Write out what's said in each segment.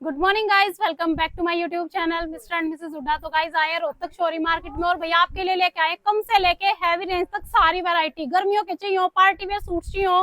Good morning guys, welcome back to my YouTube channel mister and missus Hooda. तो guys आए रोहतक शोरी market में और भैया आपके लिए लेके आए कम से लेके हैवी रेंज तक सारी वैरायटी। गर्मियों के चाहिए हो, पार्टी वेयर सूट चाहिए हो,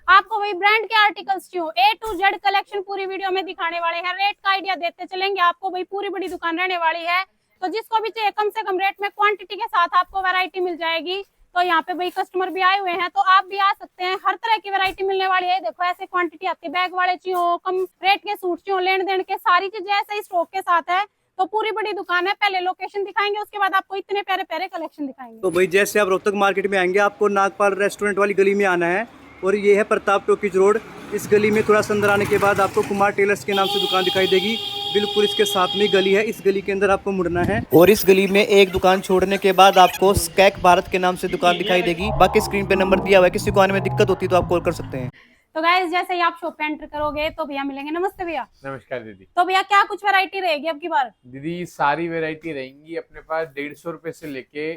आपको वही ब्रांड के आर्टिकल्स चाहिए हो, ए टू जेड कलेक्शन पूरी वीडियो में दिखाने वाले हैं। रेट का आइडिया देते चलेंगे आपको, भाई पूरी बड़ी दुकान रहने वाली है। तो जिसको भी चाहिए कम से कम रेट में क्वांटिटी के साथ आपको वैरायटी मिल जाएगी। तो यहाँ पे भाई कस्टमर भी आए हुए हैं, तो आप भी आ सकते हैं। हर तरह की वैरायटी मिलने वाली है। देखो ऐसे क्वांटिटी आती है, बैग वाले चाहिए हो, कम रेट के सूट चाहिए हो, लेन देन के सारी चीजें ऐसे ही स्टॉक के साथ है। तो पूरी बड़ी दुकान है। पहले लोकेशन दिखाएंगे, उसके बाद आपको इतने प्यारे प्यारे कलेक्शन दिखाएंगे। तो भाई जैसे आप रोहतक मार्केट में आएंगे आपको नागपाल रेस्टोरेंट वाली गली में आना है और ये है प्रताप टॉकीज रोड। इस गली में थोड़ा सा अंदर आने के बाद आपको कुमार टेलर्स के नाम से दुकान दिखाई देगी। बिल्कुल इसके साथ में गली है, इस गली के अंदर आपको मुड़ना है और इस गली में एक दुकान छोड़ने के बाद आपको स्कैक भारत के नाम से दुकान दिखाई देगी। बाकी स्क्रीन पे नंबर दिया हुआ है, किसी को आने में दिक्कत होती है तो आप कॉल कर सकते हैं। तो गाइस जैसे ही आप शॉप पे एंटर करोगे तो भैया मिलेंगे। नमस्ते भैया। नमस्कार दीदी। तो भैया क्या कुछ वैरायटी रहेगी अब की बार? दीदी सारी वैरायटी रहेंगी अपने पास। 150 रुपए से लेके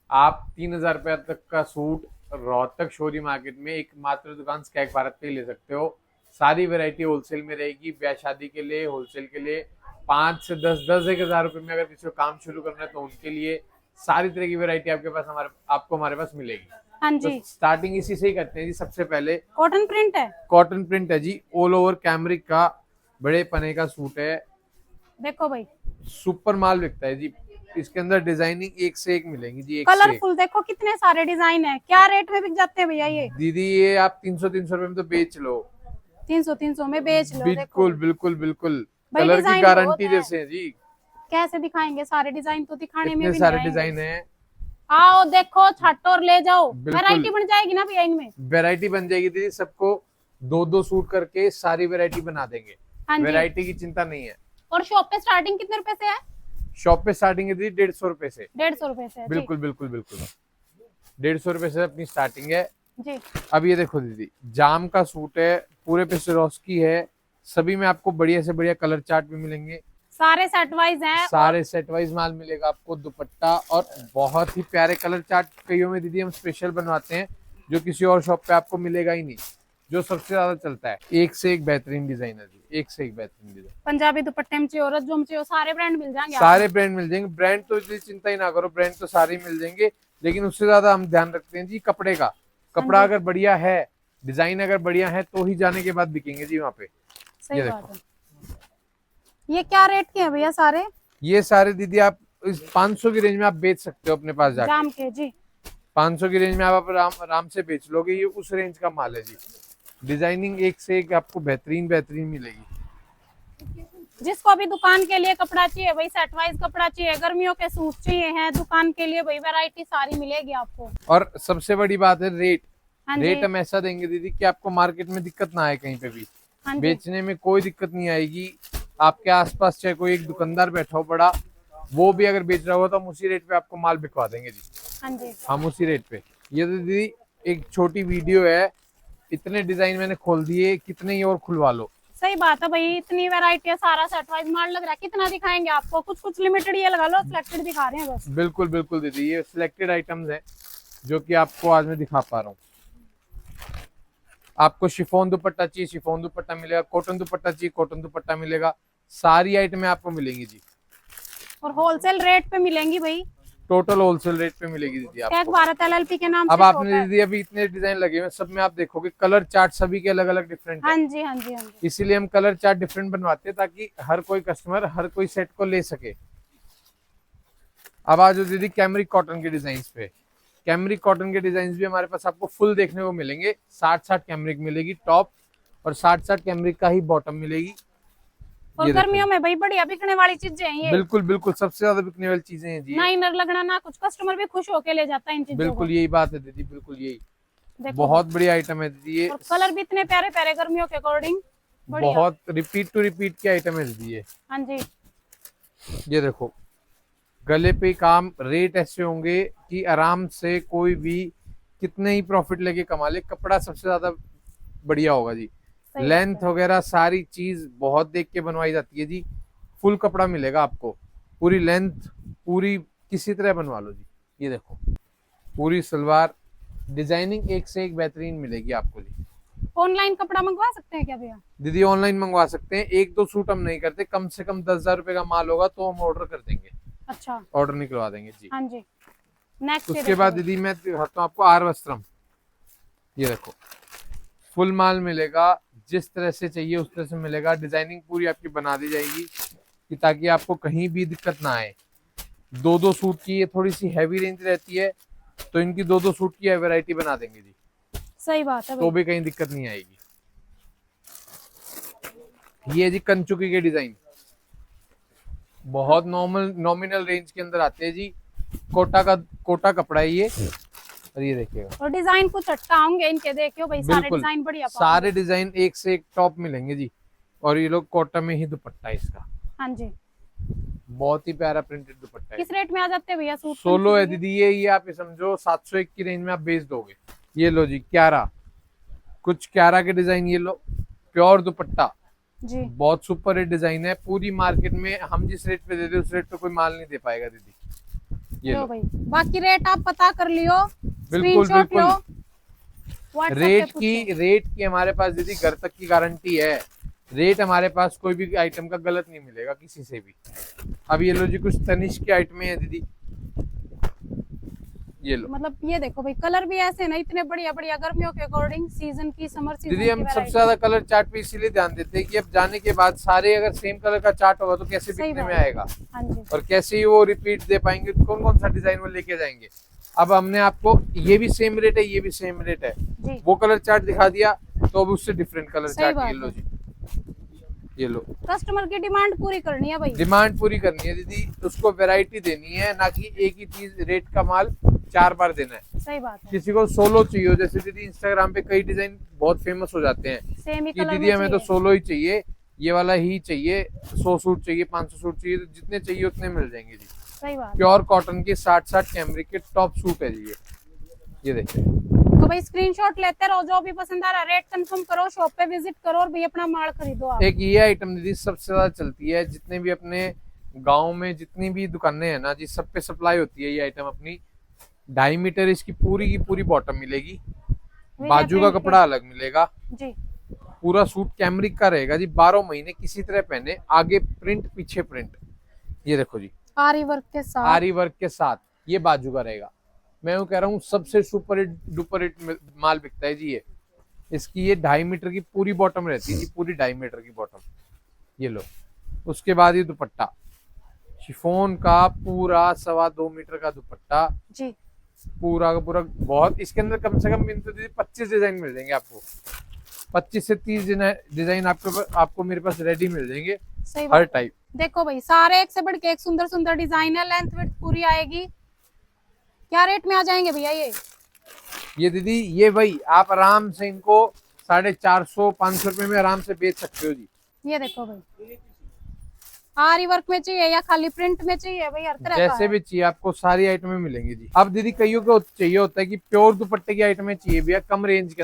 आप 3000 रुपए तक का सूट रोहतक शोरी मार्केट में एक मात्र दुकान स्कैक भारत पे ले सकते हो। सारी वैरायटी होलसेल में रहेगी। ब्याह शादी के लिए, होलसेल के लिए 5 से 10,000 रुपए में अगर किसी को काम शुरू करना है तो उनके लिए सारी तरह की वैरायटी आपके पास आपको हमारे पास मिलेगी। हाँ तो जी, स्टार्टिंग इसी से ही करते हैं जी। सबसे पहले कॉटन प्रिंट है। कॉटन प्रिंट है जी, ऑल ओवर कैमरिक का बड़े पने का सूट है। देखो भाई सुपर माल बिकता है जी। इसके अंदर डिजाइनिंग एक से एक मिलेंगी जी, एक से एक। कलरफुल देखो कितने सारे डिजाइन है। क्या रेट में बिक जाते हैं भैया ये? दीदी ये आप 300 रुपए में तो बेच लो। 300 में बेच लो। बिल्कुल बिल्कुल बिल्कुल। भाई कलर की डिजाइन गारंटी बहुत है। जैसे है जी। कैसे दिखाएंगे? सारे डिजाइन तो दिखाने में इतने भी सारे नहीं आएंगे। डिजाइन है। आओ देखो, छाटो और ले जाओ। बिल्कुल। वैरायटी बन जाएगी ना भैया इनमें? वैरायटी बन जाएगी दीदी। सबको 2-2 सूट करके सारी वैरायटी बना देंगे। हाँ जी। वैरायटी की चिंता नहीं है। और शॉप पे स्टार्टिंग कितने रुपए से है? शॉप पे स्टार्टिंग है दीदी 150 रुपए से। 150 रुपए से है जी। बिल्कुल बिल्कुल बिल्कुल 150 रुपए से अपनी स्टार्टिंग है जी। अब ये देखो दीदी, जाम का सूट है, पूरे पे सिरोस्की है। सभी में आपको बढ़िया से बढ़िया कलर चार्ट भी मिलेंगे। सारे सेट वाइज हैं। सारे सेट वाइज माल मिलेगा आपको। दुपट्टा और बहुत ही प्यारे कलर चार्ट कईयों में दीदी हम स्पेशल बनवाते हैं, जो किसी और शॉप पे आपको मिलेगा ही नहीं, जो सबसे ज्यादा चलता है। एक से एक बेहतरीन डिजाइन है जी, एक से एक बेहतरीन डिजाइन। पंजाबी दुपट्टे में चाहिए, रज्जो में चाहिए, सारे ब्रांड मिल जाएंगे। सारे ब्रांड मिल जाएंगे। ब्रांड तो इतनी चिंता ही ना करो, ब्रांड तो सारे ही मिल जाएंगे। लेकिन उससे ज्यादा हम ध्यान रखते हैं जी कपड़े का। कपड़ा अगर बढ़िया है, डिजाइन अगर बढ़िया है तो ही जाने के बाद बिकेंगे जी वहाँ पे। सही बात है। ये क्या रेट के हैं भैया सारे? ये सारे दीदी आप इस 500 की रेंज में आप बेच सकते हो अपने पास जाके। जाम के जी 500 की रेंज में आप आराम से बेच लोगे। ये उस रेंज का माल है जी। डिजाइनिंग एक से एक आपको बेहतरीन बेहतरीन मिलेगी। जिसको भी दुकान के लिए कपड़ा चाहिए, भाई सेट वाइज कपड़ा चाहिए, गर्मियों के सूट चाहिए हैं दुकान के लिए, भाई वैरायटी सारी मिलेगी आपको। और सबसे बड़ी बात है रेट। हाँ जी। रेट हम ऐसा देंगे दीदी कि आपको मार्केट में दिक्कत ना आए कहीं पे भी। हाँ जी। बेचने में कोई दिक्कत नहीं आएगी। आपके आसपास चाहे कोई एक दुकानदार बैठा हो बड़ा, वो भी अगर बेच रहा हो तो हम उसी रेट पे आपको माल बिकवा देंगे जी। हाँ जी। हम उसी रेट पे। ये तो दीदी एक छोटी वीडियो है, इतने डिजाइन मैंने खोल दिए, कितने ही और खुलवा लो। सही बात है भाई, इतनी वैरायटी है, सारा सेट वाइज माल लग रहा है। कितना दिखाएंगे आपको? कुछ कुछ लिमिटेड ये लगा लो, सिलेक्टेड दिखा रहे हैं बस। बिल्कुल बिल्कुल दीदी, ये सिलेक्टेड आइटम्स हैं जो कि आपको आज मैं दिखा पा रहा हूँ। आपको शिफॉन दुपट्टा चाहिए, शिफॉन दुपट्टा मिलेगा। कॉटन दुपट्टा चाहिए, कॉटन दुपट्टा मिलेगा। सारी आइटमें आपको मिलेंगी जी। और होलसेल रेट पे मिलेंगी भाई। टोटल होलसेल रेट पे मिलेगी दीदी स्कैक आपको। भारत एलएलपी के नाम अब से आपने शॉप है। दीदी अभी इतने डिजाइन लगे हुए, सब में आप देखोगे कलर चार्ट सभी के अलग अलग डिफरेंट है। हाँ जी हाँ जी हाँ जी। इसीलिए हम कलर चार्ट डिफरेंट बनवाते हैं ताकि हर कोई कस्टमर हर कोई सेट को ले सके। अब आज दीदी कैमरिक कॉटन के डिजाइन पे, कैमरिक कॉटन के डिजाइन भी हमारे पास आपको फुल देखने को मिलेंगे। 60-60 कैमरिक मिलेगी टॉप और 60-60 कैमरिक का ही बॉटम मिलेगी। और ये देखो। गर्मियों में भाई बढ़िया बिकने वाली चीजें हैं ये। बिल्कुल बिल्कुल सबसे ज्यादा बिकने वाली चीजें हैं जी। ना इनर लगना ना कुछ, कस्टमर भी खुश होके ले जाता है इन चीजों को। बिल्कुल यही बात है दीदी, बिल्कुल यही। देखो बहुत बढ़िया आइटम है दीदी ये। और कलर भी इतने प्यारे प्यारे गर्मियों के अकॉर्डिंग। बढ़िया। बहुत रिपीट टू रिपीट की आइटम है दीदी ये। हाँ जी। ये देखो गले पे काम, रेट ऐसे होंगे कि आराम से कोई भी कितने ही प्रॉफिट लेके कमा ले। कपड़ा सबसे ज्यादा बढ़िया होगा जी। सही लेंथ बात है। वगैरह सारी चीज बहुत देख के बनवाई जाती है जी। फुल कपड़ा मिलेगा आपको, पूरी लेंथ पूरी किसी तरह बनवा लो जी। ये देखो पूरी सलवार डिजाइनिंग एक से एक बेहतरीन मिलेगी आपको जी। ऑनलाइन कपड़ा मंगवा सकते हैं क्या भैया? दीदी ऑनलाइन मंगवा सकते हैं, एक दो सूट हम नहीं करते, कम से कम 10,000 रुपए का माल होगा तो हम ऑर्डर कर देंगे, अच्छा, ऑर्डर निकलवा देंगे जी। हाँ जी। नेक्स्ट उसके बाद दीदी मैं दिखाता हूँ आपको आर वस्त्रम। ये देखो फुल माल मिलेगा, जिस तरह से चाहिए उस तरह से मिलेगा। डिजाइनिंग पूरी आपकी बना दी जाएगी कि ताकि आपको कहीं भी दिक्कत ना आए। दो दो सूट की ये थोड़ी सी हैवी रेंज रहती है, तो इनकी दो दो सूट की वैरायटी बना देंगे जी, सही बात है तो भाई। भी कहीं दिक्कत नहीं आएगी। ये जी कंचुकी के डिजाइन बहुत नॉमिनल रेंज के अंदर आते हैं जी। कोटा कपड़ा है ये, और ये देखिएगा। और डिजाइन कुछ अच्छा होंगे इनके, देखियो भाई सारे बिल्कुल, डिजाइन बढ़िया सारे डिजाइन एक से एक टॉप मिलेंगे जी। और ये लोग कोटा में ही दुपट्टा है इसका, हाँ जी। बहुत ही प्यारा प्रिंटेड दुपट्टा है। किस रेट में आ जाते हैं भैया सूट? सोलो है दीदी ये आप ये समझो 701 की रेंज में आप बेच दोगे। ये लो जी क्यारा, कुछ क्यारा के डिजाइन, ये लो प्योर दुपट्टा जी, बहुत सुपर हिट डिजाइन है। पूरी मार्केट में हम जिस रेट पे देते उस रेट पे कोई माल नहीं दे पाएगा दीदी। ये लो भाई बाकी रेट आप पता कर लियो, बिल्कुल स्क्रीनशॉट लो। बिल्कुल। रेट की हमारे पास दीदी घर तक की गारंटी है। रेट हमारे पास कोई भी आइटम का गलत नहीं मिलेगा किसी से भी। अब ये लो जी कुछ तनिष्क की आइटमें है दीदी, ये लो। मतलब ये देखो भाई कलर भी ऐसे ना इतने बढ़िया बढ़िया, गर्मियों के अकॉर्डिंग, सीजन की, समर सीजन दीदी हम सबसे ज्यादा कलर चार्ट पे इसीलिए ध्यान देते हैं कि अब जाने के बाद सारे अगर सेम कलर का चार्ट होगा तो कैसे बिकने में आएगा, हाँ जी। और कैसे ही वो रिपीट दे पाएंगे, कौन कौन सा डिजाइन वो लेके जाएंगे। अब हमने आपको ये भी सेम रेट है, ये भी सेम रेट है जी। वो कलर चार्ट दिखा दिया तो अब उससे डिफरेंट कलर सही चार्ट। बात ये लो जी, ये लो। कस्टमर की डिमांड पूरी करनी है भाई, डिमांड पूरी करनी है दीदी, उसको वैरायटी देनी है, ना कि एक ही चीज रेट का माल 4 बार देना है। सही बात है। किसी को सोलो चाहिए हो, जैसे दीदी इंस्टाग्राम पे कई डिजाइन बहुत फेमस हो जाते हैं सेम ही कि कलर दीदी हमें तो चाहिए। सोलो ही चाहिए, ये वाला ही चाहिए, 100 सूट चाहिए, 500 सूट चाहिए, तो जितने चाहिए उतने मिल जाएंगे जी। सही बात। प्योर कॉटन के 60 कैमरिक के टॉप सूट है जी ये देखिए। तो भाई स्क्रीनशॉट लेते रहो, जो भी पसंद आ रहा है रेट कंफर्म करो, शॉप पे विजिट करो और भाई अपना माल खरीदो आप। एक ये आइटम दीदी सबसे ज्यादा चलती है, जितने भी अपने गांव में जितनी भी दुकानें हैं ना जी, सब पे सप्लाई होती है ये आइटम अपनी। 2.5 मीटर इसकी पूरी की पूरी बॉटम मिलेगी, बाजू का कपड़ा अलग मिलेगा जी। पूरा सूट कैमरिक का रहेगा जी, 12 महीने किसी तरह पहने, आगे प्रिंट पीछे प्रिंट। ये देखो जी आरी वर्क के साथ, आरी वर्क के साथ ये बाजू का रहेगा। मैं वो कह रहा हूँ सबसे सुपर हिट डुपर हिट माल बिकता है जी ये। इसकी ये 2.5 मीटर की पूरी बॉटम रहती है जी, पूरी 2.5 मीटर की बॉटम। ये लो, उसके बाद ये दुपट्टा शिफॉन का पूरा 2.25 मीटर का दुपट्टा जी, पूरा का पूरा। बहुत इसके अंदर कम से कम 25 डिजाइन मिल जाएंगे आपको, 25 से 30 डिजाइन आपको मेरे पास रेडी मिल जाएंगे सही हर बात। टाइप। देखो भाई सारे एक से बढ़ के एक सुंदर सुंदर डिजाइन है, लेंथ विड्थ पूरी आएगी। क्या रेट में आ जाएंगे भैया ये दीदी ये भाई आप आराम से इनको 450-500 रुपए में आराम से बेच सकते हो जी। ये देखो भाई आरी वर्क में चाहिए या खाली प्रिंट में चाहिए भाई, हर तरह का जैसे भी चाहिए आपको सारी आइटमें मिलेंगी जी। अब दीदी कईयों को चाहिए होता है कि प्योर दुपट्टे की आइटमें चाहिए भैया, कम रेंज के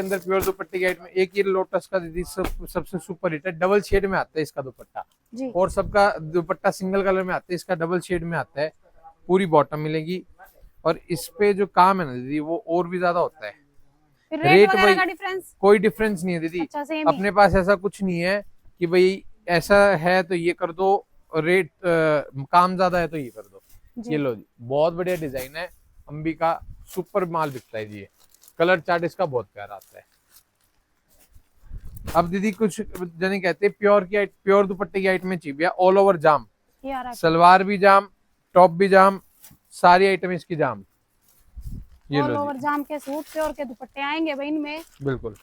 अंदर प्योर दुपट्टे की आइटम। एक ये लोटस का दीदी सबसे सुपर हिट है, डबल शेड में आता है इसका दुपट्टा जी। और सबका दुपट्टा सिंगल कलर में आता है, इसका डबल शेड में आता है। पूरी बॉटम मिलेगी और इस पे जो काम है ना दीदी वो और भी ज्यादा होता है। फिर रेट वगैरह भाई का डिफरेंस? कोई डिफरेंस नहीं है दीदी। अच्छा, सेम ही। अपने पास ऐसा कुछ नहीं है कि भाई ऐसा है तो ये कर दो, रेट काम ज्यादा है तो ये कर दो। ये लो जी बहुत बढ़िया डिजाइन है, अंबिका सुपर माल बिकता है जी ये। कलर चार्ट इसका बहुत प्यारा आता है। अब दीदी कुछ जने कहते हैं प्योर दुपट्टे की आइटमें चाहिए, ऑल ओवर जाम, सलवार भी जाम, टॉप भी जाम, सारी आइटम इसकी जाम। ये ऑल लो ओवर जाम के सूट प्योर के दुपट्टे आएंगे भाई इनमें, बिल्कुल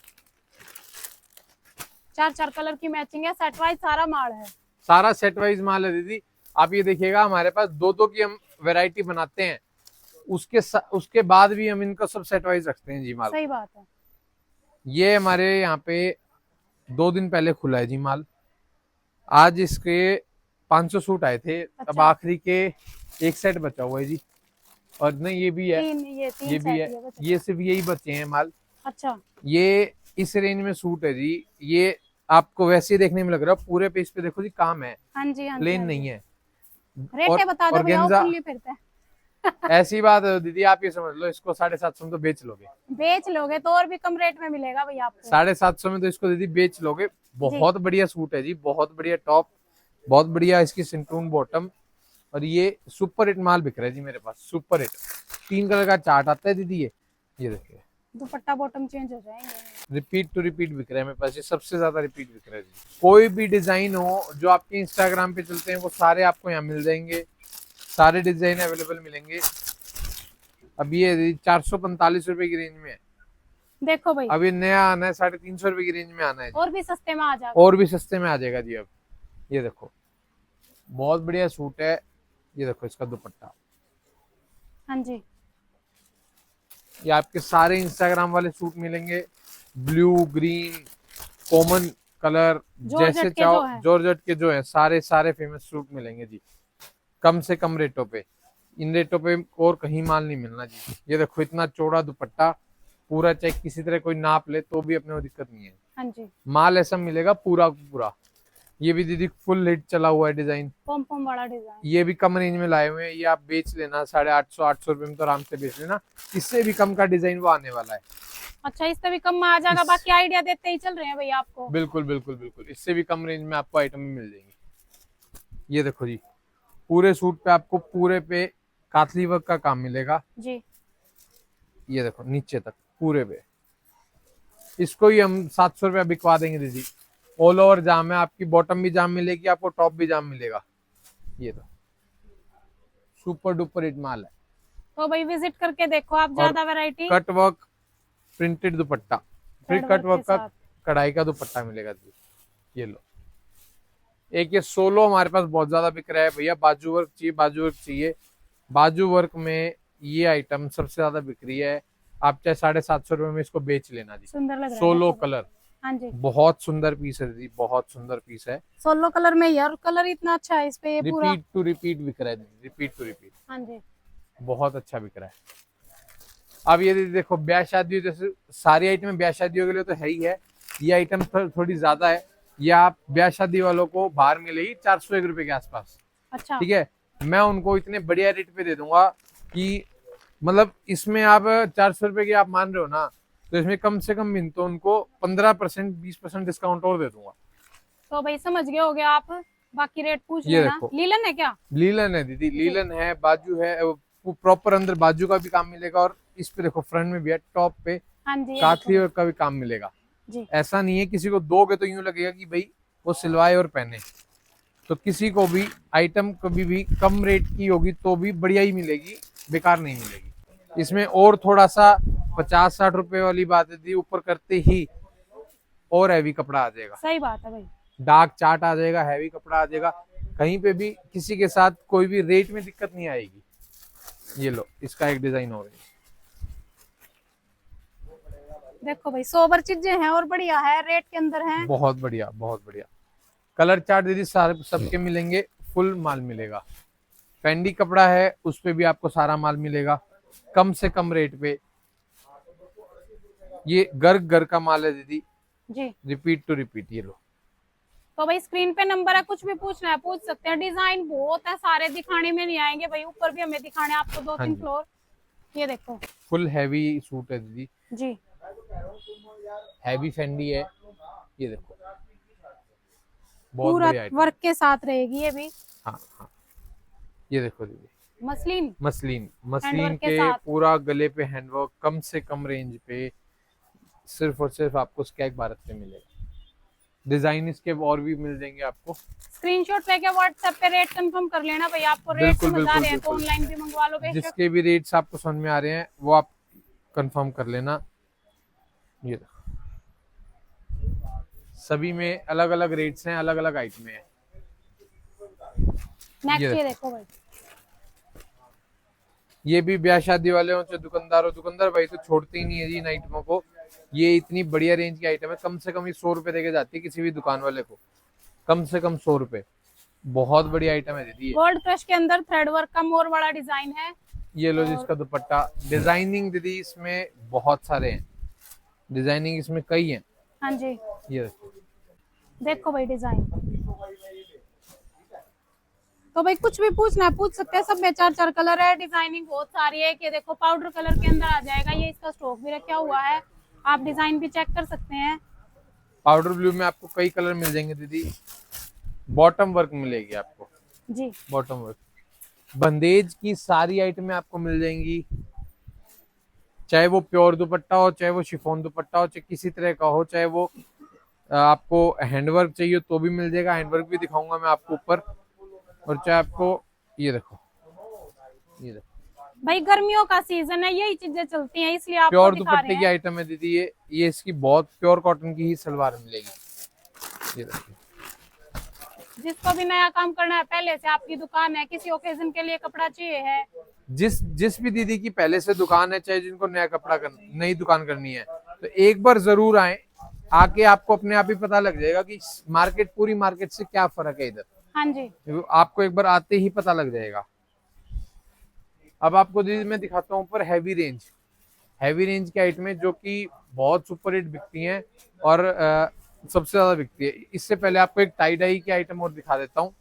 4 कलर की मैचिंग है, सेट वाइज सारा माल है, सारा सेट वाइज माल है दीदी। आप ये देखिएगा हमारे पास 2-2 की हम वैरायटी बनाते हैं, उसके बाद भी हम इनको सब सेट वाइज रखते हैं जी माल। सही बात है। ये हमारे यहाँ पे 2 दिन पहले खुला है जी माल, आज इसके 500 सूट आए थे। अच्छा। अब आखिरी के एक सेट बचा हुआ है जी, और नहीं ये भी है, ये भी है, ये सिर्फ यही बचे हैं माल। अच्छा, ये इस रेंज में सूट है जी, ये आपको वैसे ही देखने में लग रहा है, पूरे पेज पे देखो जी काम है, हाँ जी, हाँ प्लेन जी, नहीं है। रेट बता दो भैया, ओपनली फिरते हैं। ऐसी बात है दीदी, आप ये समझ लो इसको 750 में तो बेच लोगे। बेच लोगे तो और भी कम रेट में मिलेगा भैया आपको। 750 में तो इसको दीदी बेच लोगे। बहुत बढ़िया सूट है जी, बहुत बढ़िया टॉप, बहुत बढ़िया इसकी सिंटून बॉटम, और ये सुपर हिट माल बिक रहा है जी मेरे पास, सुपर हिट। 3 कलर का चार्ट आता है दीदी, ये देखिए, दुपट्टा बॉटम चेंज हो जाएंगे। रिपीट टू रिपीट बिक रहा है मेरे पास, ये सबसे ज्यादा रिपीट बिक रहा है जी। कोई भी डिजाइन हो जो आपके इंस्टाग्राम पे चलते हैं वो सारे आपको यहाँ मिल जाएंगे, सारे डिजाइन अवेलेबल मिलेंगे। अब ये 445 रुपए की रेंज में है, देखो भाई, अब ये नया आना है 350 रुपए की रेंज में आना है जी। और भी सस्ते में आ जाएगा। और भी सस्ते में आ जाएगा जी। अब ये देखो, बहुत बढ़िया सूट है, ये देखो इसका दुपट्टा। हाँ जी, ये आपके सारे इंस्टाग्राम वाले सूट मिलेंगे, ब्लू ग्रीन कॉमन कलर, जैसे चाहो जॉर्जेट के जो है सारे फेमस सूट मिलेंगे जी, कम से कम रेटों पे। इन रेटों पे और कहीं माल नहीं मिलना जी। ये देखो इतना चौड़ा दुपट्टा, पूरा चेक किसी तरह कोई नाप ले तो भी अपने को दिक्कत नहीं है। हाँ जी, माल ऐसा मिलेगा पूरा पूरा। ये भी दीदी फुल हिट चला हुआ है डिजाइन, पॉम पॉम वाला डिजाइन। ये भी कम रेंज में लाए हुए हैं, ये आप बेच लेना 850 रुपए में तो आराम से बेच लेना। इससे भी कम का डिजाइन वो आने वाला है। अच्छा, इससे भी कम में आ जाएगा। बाकी आइडिया देते ही चल रहे हैं भैया आपको। बिल्कुल बिल्कुल बिल्कुल, इससे भी कम रेंज में आपको आइटम मिल जाएंगी। ये देखो जी, पूरे सूट पे आपको पूरे पे कातली वर्क का काम मिलेगा जी। ये देखो नीचे तक पूरे पे, इसको ही हम 700 रुपया बिकवा देंगे दीदी। ऑल ओवर जाम है, आपकी बॉटम भी जाम मिलेगी, आपको टॉप भी जाम मिलेगा। ये तो सुपर डुपर हिट माल है। तो भाई विजिट करके देखो आप, ज्यादा वैरायटी। कट वर्क प्रिंटेड दुपट्टा, फिर कट वर्क का कढ़ाई का दुपट्टा मिलेगा जी। ये लो, एक ये सोलो हमारे पास बहुत ज्यादा बिक रहा है भैया, बाजू वर्क चाहिए, बाजू वर्क चाहिए। बाजू वर्क में ये आइटम सबसे ज्यादा बिक रही है, आप चाहे 750 रुपए में इसको बेच लेना जी। सुंदर लग रहा है। सोलो कलर, हाँ जी, बहुत सुंदर पीस है दीदी, बहुत सुंदर पीस है। सोलो कलर में यार, कलर इतना अच्छा है इस पे, ये पूरा रिपीट टू रिपीट बिक रहा है दीदी, रिपीट टू रिपीट। हाँ जी, बहुत अच्छा बिक रहा है। अब ये दीदी देखो, ब्याह शादी, जैसे सारी आइटम ब्याह शादियों के लिए तो है ही है, ये आइटम थोड़ी ज्यादा है। ये आप ब्याह शादी वालों को बाहर मिलेगी 401 रुपए के आसपास। अच्छा, ठीक है, मैं उनको इतने बढ़िया रेट पे दे दूंगा कि मतलब इसमें आप 400 रुपए की आप मान रहे हो ना, तो इसमें कम से कम तो उनको 15% 20% डिस्काउंट और दे दूंगा। तो भाई समझ गए होगे आप, बाकी रेट पूछ ये लेना। देखो, लीलन है क्या? लीलन है दीदी, लीलन है, बाजू है, प्रॉपर अंदर बाजू का भी काम मिलेगा, और इस पे देखो फ्रंट में भी है, टॉप पे हाँ जी, कातली वर्क का भी काम मिलेगा जी। ऐसा नहीं है किसी को दोगे तो यूं लगेगा कि भाई वो सिलवाए और पहने। तो किसी को भी आइटम कभी भी कम रेट की होगी तो भी बढ़िया ही मिलेगी, बेकार नहीं मिलेगी। इसमें और थोड़ा सा 50-60 रुपए वाली बात है, ऊपर करते ही और हैवी कपड़ा आ जाएगा। सही बात है भाई, डार्क चार्ट आ जाएगा, हैवी कपड़ा आ जाएगा, कहीं पे भी किसी के साथ कोई भी रेट में दिक्कत नहीं आएगी। ये लो, इसका एक डिजाइन और है, देखो भाई सोबर चीजें हैं और बढ़िया है, रेट के अंदर है। बहुत बढ़िया, बहुत बढ़िया। कलर चार्ट दीदी सारे सबके मिलेंगे, फुल माल मिलेगा। फेंडी कपड़ा है, उस पे भी आपको सारा माल मिलेगा कम से कम रेट पे। ये घर का माल है दीदी जी, रिपीट टू रिपीट। ये लो, तो भाई स्क्रीन पे नंबर है, कुछ भी पूछना है पूछ सकते हैं। डिजाइन बहुत है, सारे दिखाने में नहीं आएंगे भाई, ऊपर भी हमें दिखाने हैं आपको 2-3 फ्लोर। ये देखो, फुल हैवी सूट है दीदी जी, हैवी फेंडी है। ये देखो बहुत पूरा बढ़िया आइटम। वर्क के साथ रहेगी ये भी। हाँ हाँ, ये देखो दीदी मसलिन मसलिन, मसलिन हैंडवर्क के के साथ। पूरा गले पे हैंडवर्क, कम से कम रेंज पे सिर्फ और सिर्फ आपको स्कैक भारत पे मिलेगा। डिजाइन इसके और भी मिल जाएंगे आपको। स्क्रीनशॉट लेके व्हाट्सएप पे रेट कंफर्म कर लेना भाई, आपको रेट बिल्कुल, समझ आ बिल्कुल, रहे हैं तो बिल्कुल। ऑनलाइन भी मंगवा लो बेशक। जिसके भी रेट्स आपको समझ में आ रहे हैं वो आप कंफर्म कर लेना। ये देखो, सभी में अलग अलग रेट्स हैं, अलग अलग आइटम हैं। नेक्स्ट ये ये देखो भाई, ये भी ब्याह शादी वाले हो चाहे दुकानदार हो, दुकानदार भाई तो छोड़ते ही नहीं है जी इन आइटमों को। ये इतनी बढ़िया रेंज की आइटम है, कम से कम ये 100 रुपए देके जाती है किसी भी दुकान वाले को, कम से कम 100 रुपए। बहुत बढ़िया आइटम है दीदी। गोल्ड क्रश के अंदर थ्रेड वर्क का मोर वाला डिजाइन है। ये लो जिसका दुपट्टा, डिजाइनिंग दीदी इसमें बहुत सारे हैं, डिजाइनिंग इसमें कई हैं। हाँ जी, ये देखो, देखो भाई डिजाइन, तो भाई कुछ भी पूछना है पूछ सकते हैं, सब में 4-4 कलर है, डिजाइनिंग बहुत सारी है। कि देखो पाउडर कलर के अंदर आ जाएगा, ये इसका स्टॉक भी रखा हुआ है, आप डिजाइन भी चेक कर सकते हैं। पाउडर ब्लू में आपको कई कलर मिल जाएंगे दीदी। बॉटम वर्क मिलेगी आपको, जी बॉटम वर्क। बंदेज की सारी आइटमें आपको मिल जाएंगी, चाहे वो प्योर दुपट्टा हो, चाहे वो शिफॉन दुपट्टा हो, चाहे किसी तरह का हो, चाहे वो आपको हैंडवर्क चाहिए तो भी मिल जाएगा। हैंडवर्क भी दिखाऊंगा मैं आपको ऊपर। और चाहे आपको ये देखो, ये देखो भाई गर्मियों का सीजन है, यही चीजें चलती हैं इसलिए आपको प्योर दिखा रहे दुपट्टे की हैं। आइटम है दीदी। ये इसकी बहुत प्योर कॉटन की ही सलवार मिलेगी। ये देखिए, जिसको भी नया काम करना है, पहले से आपकी दुकान है, किसी ओकेजन के लिए कपड़ा चाहिए है, जिस भी दीदी की पहले से दुकान है, चाहे जिनको नया कपड़ा नई दुकान करनी है, तो एक बार जरूर आए। आके आपको अपने आप ही पता लग जाएगा कि मार्केट, पूरी मार्केट से क्या फर्क है इधर। हाँ जी, आपको एक बार आते ही पता लग जाएगा। अब आपको दीदी मैं दिखाता हूँ ऊपर हैवी रेंज की आइटमें जो कि बहुत सुपर हिट बिकती हैं और सबसे ज्यादा बिकती है। इससे पहले आपको एक टाई डाई की आइटम और दिखा देता हूँ।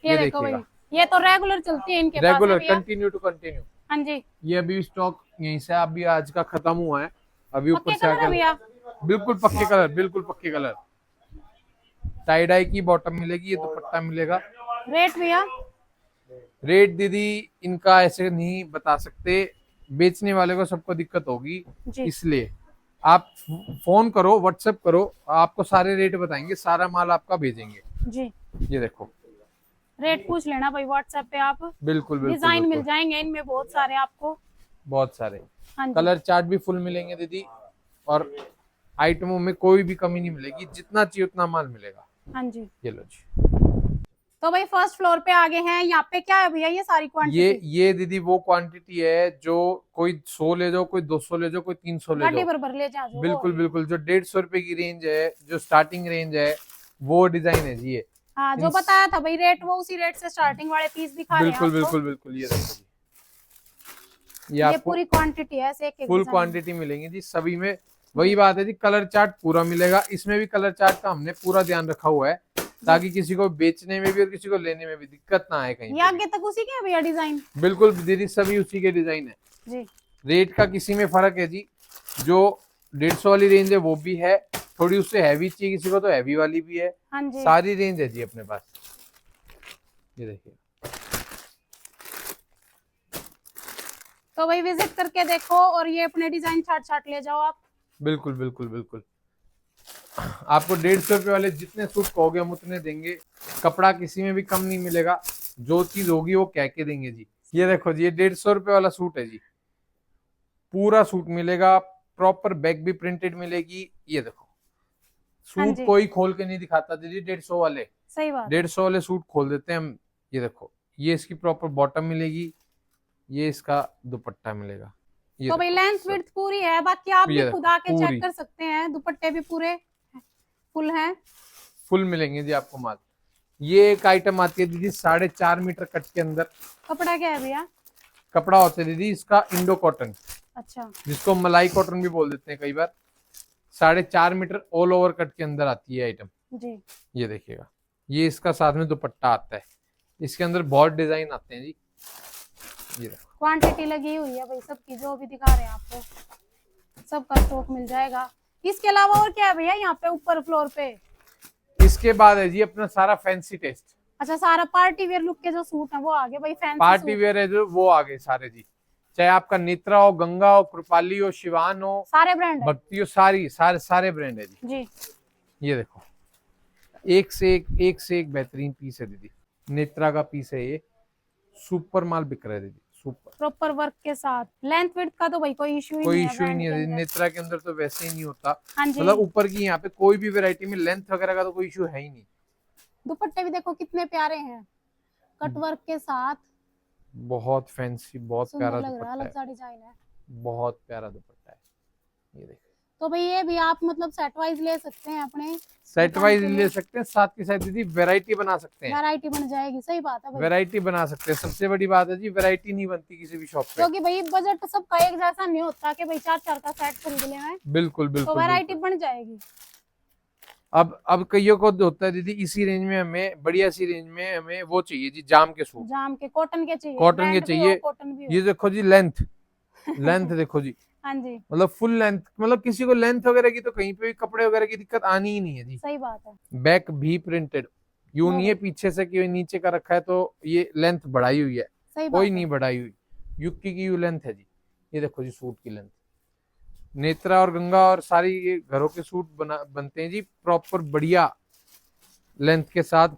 ये देखो भाई, ये तो रेगुलर चलती है इनके रेगुलर, पास है कंटिन्यू टू कंटिन्यू। हाँ जी, ये अभी स्टॉक यहीं से अभी आज का खत्म हुआ है। अभी ऊपर पक्के से कलर है भैया, आकर बिल्कुल पक्के कलर, बिल्कुल पक्के कलर। टाई डाई की बॉटम मिलेगी, ये दुपट्टा मिलेगा। रेट भैया? रेट दीदी इनका ऐसे नहीं बता सकते, बेचने वाले को सबको दिक्कत होगी, जी। इसलिए आप फोन करो, व्हाट्सएप करो, आपको सारे रेट बताएंगे, सारा माल आपका भेजेंगे जी। ये देखो, रेट पूछ लेना भाई व्हाट्सएप पे आप। बिल्कुल बिल्कुल डिजाइन मिल बिल्कुल। जाएंगे इनमें बहुत सारे आपको, बहुत सारे हाँ जी। कलर चार्ट भी फुल मिलेंगे दीदी, और आइटमों में कोई भी कमी नहीं मिलेगी, जितना चाहिए उतना माल मिलेगा। हाँ जी। ये लो जी। तो भाई फर्स्ट फ्लोर पे आगे हैं, यहाँ पे क्या है भैया ये सारी क्वांटिटी? ये दीदी वो क्वांटिटी है जो कोई 100 ले जाओ, कोई 200 ले जाओ, कोई 300 ले गाड़ी जाओ, भर ले जा जो। बिल्कुल बिल्कुल। जो 150 रुपए की रेंज है, जो स्टार्टिंग रेंज है, वो डिजाइन है जी। ये हाँ जो बताया था भाई रेट, वो उसी रेट से स्टार्टिंग वाले पीस दिखा रहे हैं बिल्कुल आपको। बिल्कुल बिल्कुल। ये देखो जी, ये आपको पूरी क्वांटिटी है, एक एक फुल डिजाइन। क्वांटिटी मिलेंगी जी सभी में। वही बात है जी, कलर चार्ट पूरा मिलेगा। इसमें भी कलर चार्ट का हमने पूरा ध्यान रखा हुआ है, ताकि किसी को बेचने में भी और किसी को लेने में भी दिक्कत ना आए कहीं ये आगे तक उसी के है भैया डिजाइन? बिल्कुल दीदी, सभी उसी के डिजाइन है जी। रेट का किसी में फर्क है जी। जो 150 वाली रेंज है वो भी है, थोड़ी उससे हैवी चाहिए किसी को तो हैवी वाली भी है। हाँ जी। सारी रेंज है जी अपने पास। ये देखिए, तो भाई विजिट करके देखो और ये अपने डिजाइन छाट ले जाओ आप। बिल्कुल बिल्कुल बिल्कुल। आपको 150 रुपए वाले जितने सूट कहोगे हम उतने देंगे, कपड़ा किसी में भी कम नहीं मिलेगा, जो चीज होगी वो कह के देंगे जी। ये देखो जी, ये 150 रुपए वाला सूट है जी, पूरा सूट मिलेगा, प्रॉपर बैक भी प्रिंटेड मिलेगी। ये देखो हाँ सूट जी। कोई खोल के नहीं दिखाता दीदी, 150 वाले, सही बात। 150 वाले सूट खोल देते हैं हम। ये देखो, ये इसकी प्रॉपर बॉटम मिलेगी, ये इसका दुपट्टा मिलेगा। ये तो भाई देखो, लेंथ सब विड्थ पूरी है, बाकी आप ये भी खुद आके पूरी। चेक कर सकते हैं। दुपट्टे भी पूरे फुल हैं। फुल मिलेंगे जी आपको माल। ये एक आइटम आती है दीदी 4.5 मीटर कट के अंदर। कपड़ा क्या है भैया? कपड़ा होता है दीदी इसका इंडो कॉटन, अच्छा। जिसको मलाई कॉटन भी बोल देते हैं कई बार। 4.5 मीटर ऑल ओवर कट के अंदर आती है आइटम। जी। ये देखिएगा, ये इसका साथ में दुपट्टा आता है, इसके अंदर बहुत डिजाइन आते हैं जी। ये देखो, क्वांटिटी लगी हुई है भाई सबकी, जो भी दिखा रहे हैं आपको सबका स्टॉक मिल जाएगा। इसके अलावा और क्या है भैया यहाँ पे ऊपर फ्लोर पे? इसके बाद है जी अपना सारा फैंसी टेस्ट। अच्छा, सारा पार्टी वेयर लुक के जो सूट है वो आगे भाई, फैंसी पार्टी वेयर है जो, वो आगे सारे जी। चाहे आपका नेत्रा हो, गंगा हो, कृपाली हो, शिवान हो, सारे ब्रांड है। भक्ति हो, सारे ब्रांड है जी। जी। ये देखो, एक से एक बेहतरीन पीस है दीदी। नेत्रा का पीस है ये, सुपर माल बिक रहा है दीदी, सुपर। प्रॉपर वर्क के साथ। लेंथ विड्थ का तो भाई कोई इशू ही कोई नहीं है इशू ही brand नहीं के है, अंदर। नेत्रा के अंदर तो वैसे ही नहीं होता। हाँ जी। मतलब ऊपर की यहाँ पे कोई भी वैरायटी में लेंथ वगैरह का तो कोई इशू है ही नहीं। दुपट्टे भी देखो कितने प्यारे हैं, कट वर्क के साथ। बहुत फैंसी, बहुत सुंदर प्यारा लग रहा है, दुपट्टा अलग है, सा डिजाइन है। बहुत प्यारा दुपट्टा है। ये देखो, तो भाई ये भी आप मतलब सेट वाइज ले सकते हैं अपने, सेट वाइज के लिए। ले सकते हैं, साथ के साथ दीदी वैरायटी बना सकते हैं। वैरायटी बन जाएगी। सही बात है भाई, वैरायटी बना सकते हैं, सबसे बड़ी बात है जी, वैरायटी नहीं बनती किसी भी शॉप पे। क्योंकि भाई बजट सबका एक जैसा नहीं होता कि भाई 4 का सेट खरीद ले मैं, बिल्कुल तो बिल्कुल वैरायटी बिल्कुल। बन जाएगी। अब कईयों को होता है दीदी इसी रेंज में हमें बढ़िया सी रेंज में हमें वो चाहिए जी जाम के सूट, जाम के कॉटन के चाहिए, कॉटन के ब्रांड भी हो, चाहिए। कॉटन भी हो। ये देखो जी लेंथ लेंथ देखो जी, हाँ जी, मतलब फुल लेंथ, मतलब किसी को लेंथ वगैरह की तो कहीं पे भी कपड़े वगैरह की दिक्कत आनी ही नहीं है जी। सही बात है। बैक भी प्रिंटेड, यूं लो नहीं है भाई, पीछे से कि नीचे का रखा है तो ये लेंथ बढ़ाई हुई है, सही कोई बात नहीं है। बढ़ाई हुई, युक्की की यू लेंथ है जी। ये देखो जी सूट की लेंथ, नेत्रा और गंगा और सारी ये घरों के सूट बनते हैं जी प्रॉपर बढ़िया लेंथ के साथ,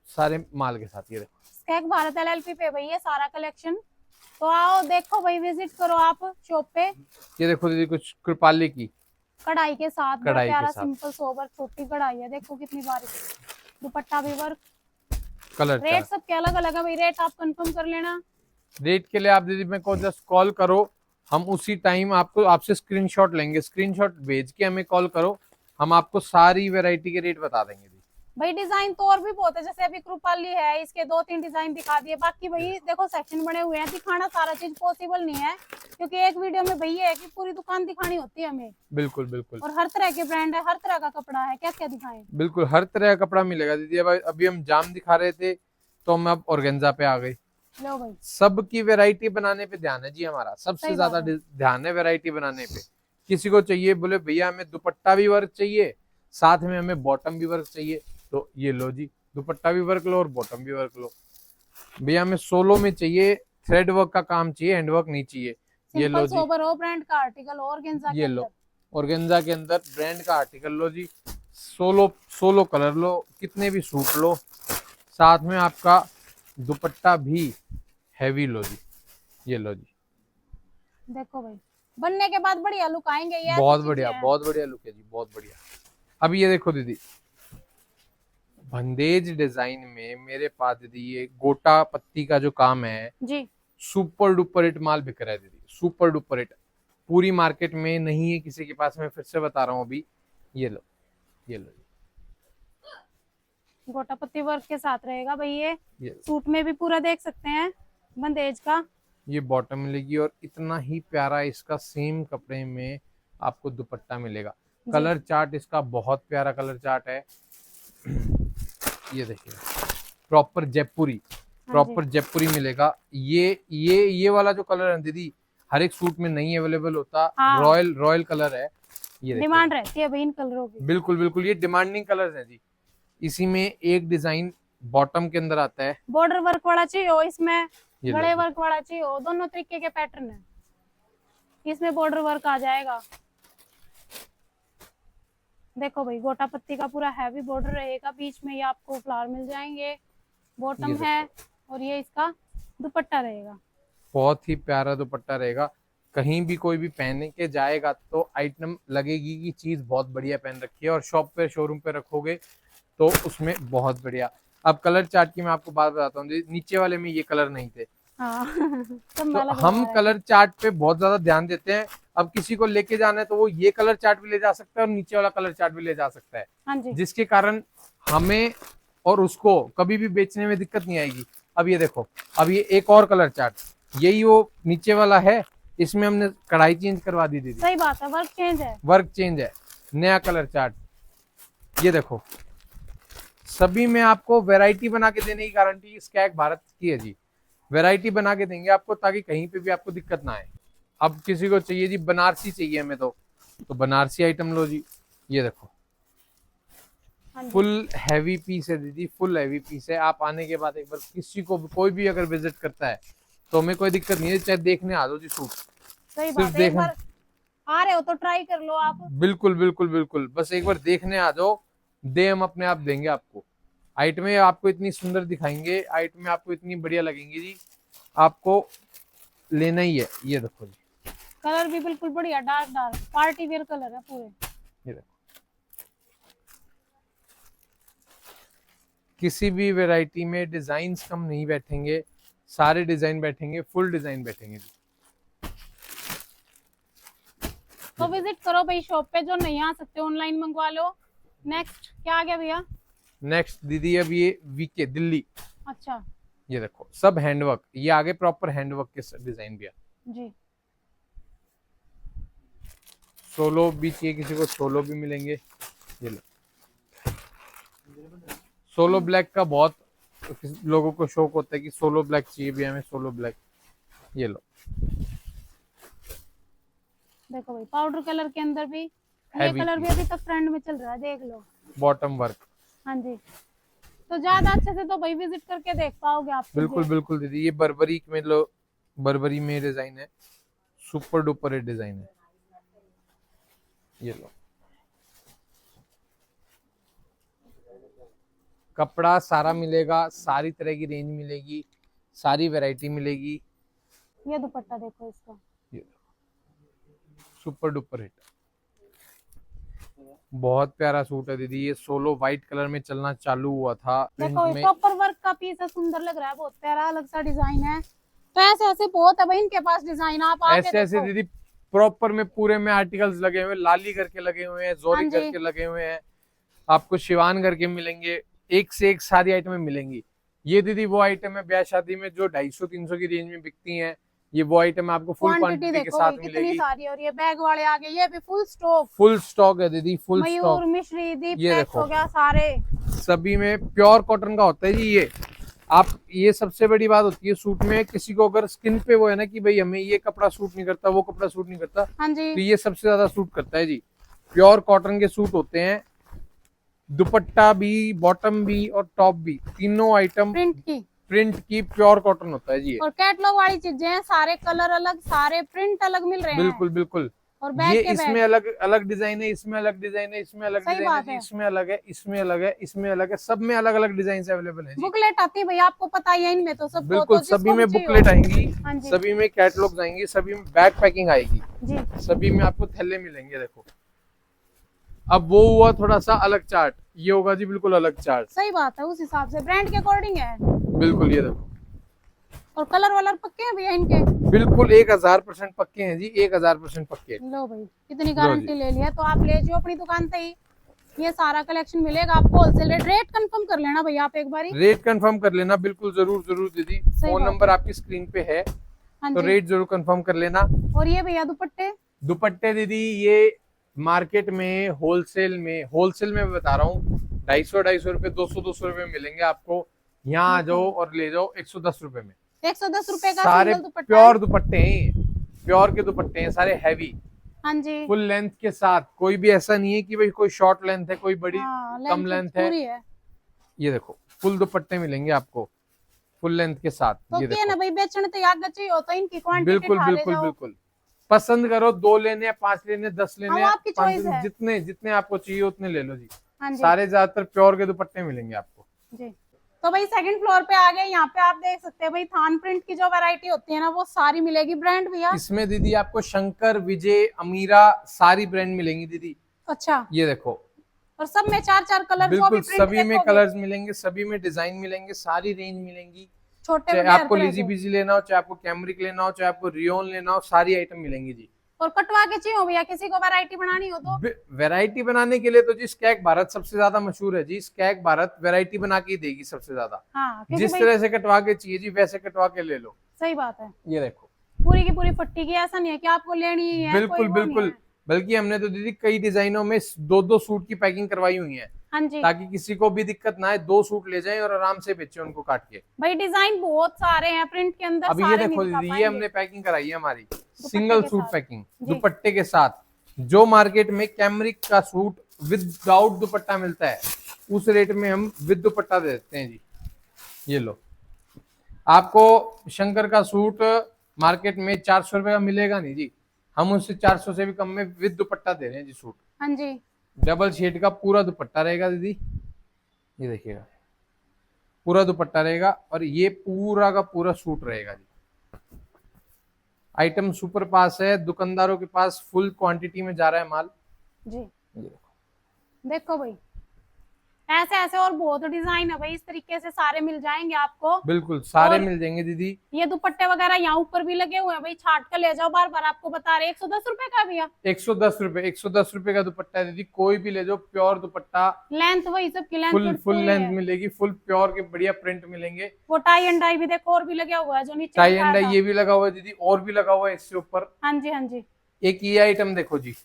सारे माल के साथ। ये देखो स्कैक भारत LLP पे भाई ये सारा कलेक्शन, तो आओ देखो भाई, विजिट करो आप शॉप पे। ये देखो दीदी कुछ कृपाली की कढ़ाई के साथ बड़ा कढ़ाई के प्यारा साथ। सिंपल सोबर छोटी कढ़ाई है, देखो कितनी बारीक, दुपट्टा भी वर्क। कलर रेट चार्ट, सबके अलग अलग है भाई, रेट आप कंफर्म कर लेना। रेट के लिए आप दीदी मेरे को जस्ट कॉल करो, हम उसी टाइम आपको आपसे स्क्रीनशॉट लेंगे, स्क्रीनशॉट भेज के हमें कॉल करो, हम आपको सारी वैरायटी के रेट बता देंगे जी। भाई डिजाइन तो और भी बहुत है, जैसे अभी कृपाली है, इसके 2-3 डिजाइन दिखा दिए, बाकी भाई देखो सेक्शन बने हुए हैं, दिखाना सारा चीज पॉसिबल नहीं है, क्योंकि एक वीडियो में भाई है कि पूरी दुकान दिखानी होती है हमें, बिल्कुल बिल्कुल और हर तरह के ब्रांड है, हर तरह का कपड़ा है, क्या क्या दिखाएं। बिल्कुल, हर तरह का कपड़ा मिलेगा दीदी। अभी हम जाम दिखा रहे थे तो हम अब ऑर्गेन्जा पे आ गए। लो भाई, सबकी वैरायटी बनाने पे ध्यान है जी हमारा, सबसे सही ज्यादा बात है। ध्यान है वैरायटी बनाने पे। किसी को चाहिए बोले भैया हमें दुपट्टा भी वर्क चाहिए, साथ में हमें बॉटम भी वर्क चाहिए, तो ये लो जी, दुपट्टा भी वर्क लो और बॉटम भी वर्क लो। भैया हमें सोलो में चाहिए, थ्रेड वर्क का काम चाहिए, हैंड वर्क नहीं चाहिए, ये लो सिंपल जी, सोबर हो, ब्रांड का आर्टिकल हो, ऑर्गेन्जा के ये लो अंदर। ऑर्गेन्जा के अंदर ब्रांड का आर्टिकल लो जी, सोलो सोलो कलर लो, कितने भी सूट लो, साथ में आपका दुपट्टा भी हैवी लो जी, ये लो जी, देखो भाई, बनने के बाद बढ़िया लुक आएंगे ये, बहुत ऐसी बढ़िया, चीजें हैं। बहुत बढ़िया लुक है जी, बहुत बढ़िया। अब ये देखो दीदी, बंदेज डिजाइन में मेरे पास दीदी ये गोटा पत्ती का जो काम है, जी, सुपर डुपर हिट माल बिक रहा है दीदी, सुपर डुपर हिट, पूरी मार्केट में नहीं है किसी के पास, मैं फिर से बता रहा हूँ अभी, ये लो, ये लो गोटा पत्ती वर्क के साथ रहेगा भाई ये ये सूट में भी पूरा देख सकते हैं बंदेज का। ये बॉटम मिलेगी और इतना ही प्यारा इसका सेम कपड़े में आपको दुपट्टा मिलेगा। जी। कलर चार्ट इसका बहुत प्यारा कलर चार्ट है, ये देखिए प्रॉपर जयपुरी, प्रॉपर जयपुरी मिलेगा। ये वाला जो कलर है दीदी हर एक सूट में नहीं अवेलेबल होता, हाँ। रॉयल रॉयल कलर है, ये देखिए डिमांड रहती है भाई इन कलरों की। बिल्कुल बिल्कुल, ये डिमांडिंग कलर्स हैं जी। इसी में एक डिजाइन बॉटम के अंदर आता है, बॉर्डर वर्क वाला चाहिए हो, इसमें ये गले लो जी। वर्क वाला चाहिए हो, दोनों तरीके के पैटर्न है, इसमें बॉर्डर वर्क आ जाएगा। देखो भाई गोटा पत्ती का पूरा हैवी बॉर्डर रहेगा, बीच में ये आपको फ्लावर मिल जाएंगे, बॉटम ये है, और ये इसका दुपट्टा रहेगा। बहुत ही प्यारा दुपट्टा रहेगा, कहीं भी कोई भी पहन के जाएगा तो आइटम लगेगी कि चीज बहुत बढ़िया पहन रखी है, और शॉप पे शोरूम पे रखोगे तो उसमें बहुत बढ़िया। अब कलर चार्ट की मैं आपको बात बताता हूँ, नीचे वाले में ये कलर नहीं थे, हाँ तो हम कलर चार्ट पे बहुत ज्यादा ध्यान देते हैं। अब किसी को लेके जाना है तो वो ये कलर चार्ट भी ले जा सकता है और नीचे वाला कलर चार्ट भी ले जा सकता है, हाँ जी, जिसके कारण हमें और उसको कभी भी बेचने में दिक्कत नहीं आएगी। अब ये देखो, अब ये एक और कलर चार्ट, यही वो नीचे वाला है, इसमें हमने कढ़ाई चेंज करवा दी थी, सही बात है, वर्क चेंज है, वर्क चेंज है, नया कलर चार्ट। ये देखो सभी में आपको वैरायटी बना के देने की गारंटी स्कैक भारत की है जी, वैरायटी बना के देंगे आपको ताकि कहीं पे भी आपको दिक्कत ना आए। अब किसी को चाहिए जी बनारसी चाहिए हमें तो बनारसी आइटम लो जी, ये देखो हाँ जी। फुल हैवी पीस है दीदी, फुल हैवी पीस है। आप आने के बाद एक बार किसी को कोई भी अगर विजिट करता है तो हमें कोई दिक्कत नहीं है, चाहे देखने आ जाओ जी सूट, सही सिर्फ बात है, एक देखना, बार आ रहे हो तो ट्राई कर लो आप। बिल्कुल बिल्कुल बिल्कुल, बस एक बार देखने आ जाओ, दे हम अपने आप देंगे आपको। आइटमें आपको इतनी सुंदर दिखाएंगे, आइटमें आपको इतनी बढ़िया लगेंगी जी, आपको लेना ही है। ये देखो जी, कलर भी बिल्कुल बढ़िया, dark dark party wear colour है पूरे। ये देखो किसी भी वैरायटी में डिजाइन्स कम नहीं बैठेंगे, सारे डिजाइन बैठेंगे, फुल डिजाइन बैठेंगे जी। तो विजिट करो भाई शॉप पे, जो नहीं आ सकते ऑनलाइन मंगवा लो। नेक्स्ट क्या आ गया भैया? नेक्स्ट दीदी अब ये वीके दिल्ली, अच्छा ये देखो सब हैंडवर्क, ये आगे प्रॉपर हैंडवर्क के डिजाइन भी है जी, सोलो भी चाहिए किसी को, सोलो भी मिलेंगे, ये लो सोलो ब्लैक का बहुत लोगों को शौक होता है कि सोलो ब्लैक चाहिए भी हमें, सोलो ब्लैक। ये लो, देखो भाई पाउडर कलर के अंदर भी, ये Heavy कलर भी अभी तक ट्रेंड में चल रहा है, देख लो। Bottom work. हाँ जी, तो ज्यादा अच्छे से तो भाई विजिट करके देख पाओगे आप। बिल्कुल बिल्कुल दीदी, ये बर्बरी में लो, बर्बरी में डिजाइन है, सुपर डुपर डिजाइन है। ये लो, कपड़ा सारा मिलेगा, सारी तरह की रेंज मिलेगी, सारी वैरायटी मिलेगी। ये दुपट्टा देखो इसका, ये सुपर डुपर हिट, बहुत प्यारा सूट है दीदी। ये सोलो व्हाइट कलर में चलना चालू हुआ था प्रिंट देखो में। प्रॉपर वर्क का पीस है, सुंदर लग रहा है, बहुत प्यारा अलग सा डिजाइन है। तो ऐसे ऐसे बहुत है भाई इनके पास डिजाइन, आप आगे ऐसे ऐसे देखो। दीदी प्रॉपर में पूरे में आर्टिकल्स लगे हुए हैं, लाली करके लगे हुए हैं, जोरी हाँ जी। करके लगे हुए हैं, आपको शिवान करके मिलेंगे, एक से एक सारी आइटमें मिलेंगी। ये दीदी वो आइटम है ब्याह शादी में जो 250-300 की रेंज में बिकती हैं, ये वो आइटम आपको फुल क्वांटिटी क्वांटिटी के देखो साथ भाई कितनी मिलेगी। सारी, और ये बैग वाले आगे ये भी फुल स्टॉक। फुल स्टॉक है दीदी, फुल मयूर स्टॉक। मिश्री ये दीपेक्स देखो। हो गया सारे। सभी में प्योर कॉटन का होता है जी ये। आप, ये सबसे बड़ी बात होती है सूट में, किसी को अगर स्किन पे वो है ना कि भाई हमें ये कपड़ा सूट नहीं करता, वो कपड़ा सूट नहीं करता, हाँ जी, तो ये सबसे ज्यादा सूट करता है जी। प्योर कॉटन के सूट होते हैं, दुपट्टा भी, बॉटम भी और टॉप भी, तीनों आइटम प्रिंट की प्योर कॉटन होता है जी। और कैटलॉग वाली चीजें हैं, सारे कलर अलग, सारे प्रिंट अलग मिल रहे हैं। बिल्कुल बिल्कुल। और बैग ये के इसमें बैग। अलग अलग डिजाइन है, इसमें अलग डिजाइन है, इसमें अलग सही डिजाइन है बात जी, है। इसमें अलग है, इसमें अलग है, इसमें अलग है, सब में अलग अलग डिजाइन अवेलेबल है जी। बुकलेट आती है भाई, आपको पता ही है इनमें तो सब। बिल्कुल, तो सभी में जिसको भी बुकलेट चाहिए आएंगी, हो। हाँ जी सभी में कैटलॉग्स आएंगी, सभी में बैग पैकिंग आएगी जी, सभी में आपको थैले मिलेंगे। देखो, अब वो हुआ थोड़ा सा अलग चार्ट, ये होगा जी बिल्कुल अलग चार्ट। सही बात है, उस हिसाब से ब्रांड के अकॉर्डिंग है। बिल्कुल, ये देखो, और कलर वलर पक्के हैं भैया इनके। बिल्कुल 1000% पक्के हैं जी, 1000% पक्के। लो भाई, कितनी गारंटी ले लिया, तो आप ले जाओ अपनी दुकान से ही, ये सारा कलेक्शन मिलेगा आपको होलसेल रेट। रेट कंफर्म कर लेना भैया आप एक बारी। रेट कंफर्म कर लेना, बिल्कुल जरूर जरूर दीदी, फोन नंबर आपकी स्क्रीन पे है, हाँ तो जी। रेट जरूर कंफर्म कर लेना। और ये भैया दुपट्टे, दुपट्टे दीदी ये मार्केट में होलसेल में बता रहा हूँ 250 रुपए, 200 रुपए मिलेंगे आपको। यहाँ आ जाओ और ले जाओ 110 रुपए में। 110 रुपए का सारे सिंगल दुपट्टा प्योर दुपट्टे हैं, प्योर के दुपट्टे हैं, सारे हैवी, हाँ जी, फुल लेंथ के साथ। कोई भी ऐसा नहीं है कि भाई कोई शॉर्ट लेंथ है, कोई बड़ी कम लेंथ है। पूरी है। ये देखो, फुल दुपट्टे मिलेंगे आपको फुल लेंथ के साथ। तो ये क्या ना देखो, भाई, बेचने तो याद चाहिए होता है, इनकी क्वांटिटी बिल्कुल उठा ले बिल्कुल जाओ। बिल्कुल, पसंद करो, 2 लेने हैं, 5 लेने हैं, 10 लेने हाँ, हैं, वो आपकी 5 चॉइस है। जितने जितने आपको चाहिए उतने ले लो जी। हाँ जी सारे ज्यादातर प्योर के दुपट्टे मिलेंगे आपको जी। तो भाई सेकंड फ्लोर पे आ गए, यहाँ पे आप देख सकते हैं भाई थान प्रिंट की जो वैरायटी होती है ना, वो सारी मिलेगी। ब्रांड भैया इसमें दीदी आपको शंकर, विजय, अमीरा सारी ब्रांड मिलेंगी दीदी। अच्छा, ये देखो, और सब में 4-4 कलर, जो भी बिल्कुल प्रिंट सभी में देखोगे, कलर्स मिलेंगे, सभी में डिजाइन मिलेंगे, सारी रेंज मिलेंगी। छोटे चाहे बड़े हर आपको तरह लीजी के। बीजी लेना हो, चाहे आपको कैमरिक लेना हो, चाहे आपको रियोन लेना हो, सारी आइटम मिलेंगी जी। और कटवा के चाहिए हो भैया, किसी को वैरायटी बनानी हो तो। वैरायटी बनाने के लिए तो जी स्कैक भारत सबसे ज्यादा मशहूर है जी। स्कैक भारत वैरायटी बना के ही देगी सबसे ज्यादा। हाँ, क्योंकि जिस भाई तरह से कटवा के चाहिए जी वैसे कटवा के ले लो। सही बात है, ये देखो, पूरी की पूरी पट्टी की, ऐसा नहीं है कि आपको लेनी ही है। बिल्कुल कोई वो नहीं बिल्कुल, है। बल्कि हमने तो दीदी कई डिजाइनों में 2-2 सूट की पैकिंग करवाई हुई है, हाँ जी ताकि किसी को भी दिक्कत ना आए, 2 सूट ले जाएं और आराम से बेचे उनको काट के। भाई, डिजाइन बहुत सारे हैं प्रिंट के अंदर, अब ये सारे देखो नहीं दिखा दीदी, ये पाएंगे। हमने पैकिंग कराई है हमारी सिंगल के सूट साथ। पैकिंग जी। दुपट्टे के साथ। जो मार्केट में कैमरिक का सूट विदाउट दुपट्टा मिलता है, उस रेट में हम विद दुपट्टा दे देते हैं जी। ये लो, आपको शंकर का सूट मार्केट में 400 रुपए का मिलेगा नहीं जी, हम उससे 400 से भी कम में विद दुपट्टा दे रहे हैं जी सूट। हाँ जी, डबल शेड का पूरा दुपट्टा रहेगा दीदी, ये देखिएगा, पूरा दुपट्टा रहेगा, और ये पूरा का पूरा सूट रहेगा जी। आइटम सुपर पास है, दुकानदारों के पास फुल क्वांटिटी में जा रहा है माल। जी ये देखो, देखो भाई, ऐसे ऐसे और बहुत डिजाइन है भाई, इस तरीके से सारे मिल जाएंगे आपको। बिल्कुल सारे और मिल जाएंगे दीदी। ये दुपट्टे वगैरह यहाँ ऊपर भी लगे हुए हैं भाई, छाट कर ले जाओ, बार बार आपको बता रहे 110 रुपए का भैया। 110 रुपए का दुपट्टा है दीदी, कोई भी ले जाओ, प्योर दुपट्टा, लेंथ वही सबकी लेंथ फुल लेंथ मिलेगी, फुल प्योर के बढ़िया प्रिंट मिलेंगे। वो टाई एंड डाई भी देखो, और भी लगा हुआ है जो नीचे टाई दिखाया एंड डाई था। ये भी लगा हुआ है दीदी, और भी लगा हुआ है इससे ऊपर। हाँ जी हाँ जी, एक ये आइटम देखो जी,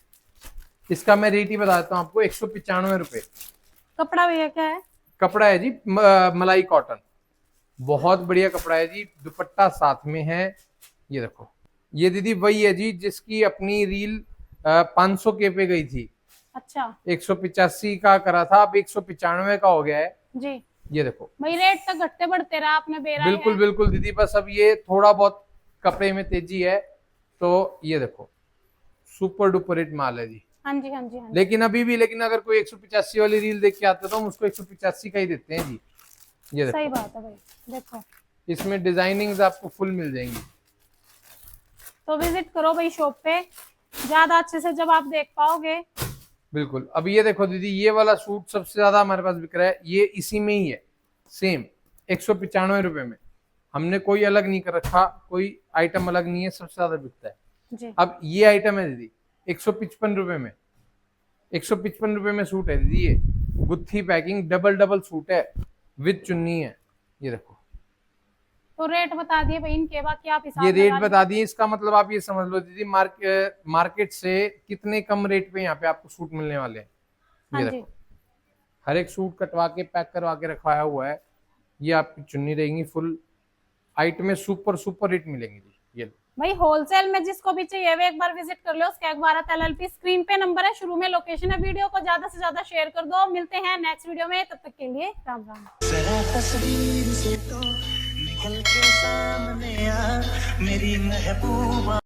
इसका मैं रेट ही बता देता हूँ आपको, 195 रुपए। कपड़ा भैया क्या है? कपड़ा है जी मलाई कॉटन, बहुत बढ़िया कपड़ा है जी। दुपट्टा साथ में है, ये देखो। ये दीदी वही है जी जिसकी अपनी रील 500 के पे गई थी। अच्छा, 185 का करा था, अब 195 का हो गया है जी। ये देखो भाई रेट तो घटते बढ़ते रहा, आपने बेरा बिल्कुल है। बिल्कुल दीदी, बस अब ये थोड़ा बहुत कपड़े में तेजी है। तो ये देखो सुपर डुपर हिट माल है जी। हाँ जी, हाँ जी, हाँ जी। लेकिन अभी भी, लेकिन अगर कोई 185 वाली रील देख के आता है तो हम उसको 185 का ही देते हैं जी। ये देखो, सही बात है भाई, देखो। इसमें डिजाइनिंग्स आपको फुल मिल जाएंगी। तो विजिट करो भाई शॉप पे, ज्यादा अच्छे से जब आप देख पाओगे। बिल्कुल। अब ये देखो दीदी, ये वाला सूट सबसे ज्यादा हमारे पास बिक रहा है, ये इसी में ही है सेम 195 रुपए में। हमने कोई अलग नहीं कर रखा, कोई आइटम अलग नहीं है, सबसे ज्यादा बिकता है जी। अब ये आइटम है दीदी 155 रुपए में। 155 रुपए में सूट है दीदी, ये गुत्थी पैकिंग डबल सूट है विद चुन्नी है, ये देखो। तो रेट बता दिए भाई इनके, बाकी आप हिसाब ये रेट लगा बता दिए, इसका मतलब आप ये समझ लो दीदी मार्केट से कितने कम रेट पे यहाँ पे आपको सूट मिलने वाले हैं। हाँ ये जी। देखो, हर एक सूट कटवा के पैक करवा के रखवाया हुआ है। ये आपकी चुन्नी रहेंगी फुल, हाइट में सुपर हिट मिलेंगी जी। ये भाई होलसेल में जिसको भी चाहिए वो एक बार विजिट कर लो। स्कैक भारत LLP स्क्रीन पे नंबर है, शुरू में लोकेशन है। वीडियो को ज्यादा से ज्यादा शेयर कर दो। मिलते हैं नेक्स्ट वीडियो में, तब तक के लिए राम राम। जरा तस्वीर से तो निकल के सामने आ मेरी महबूबा।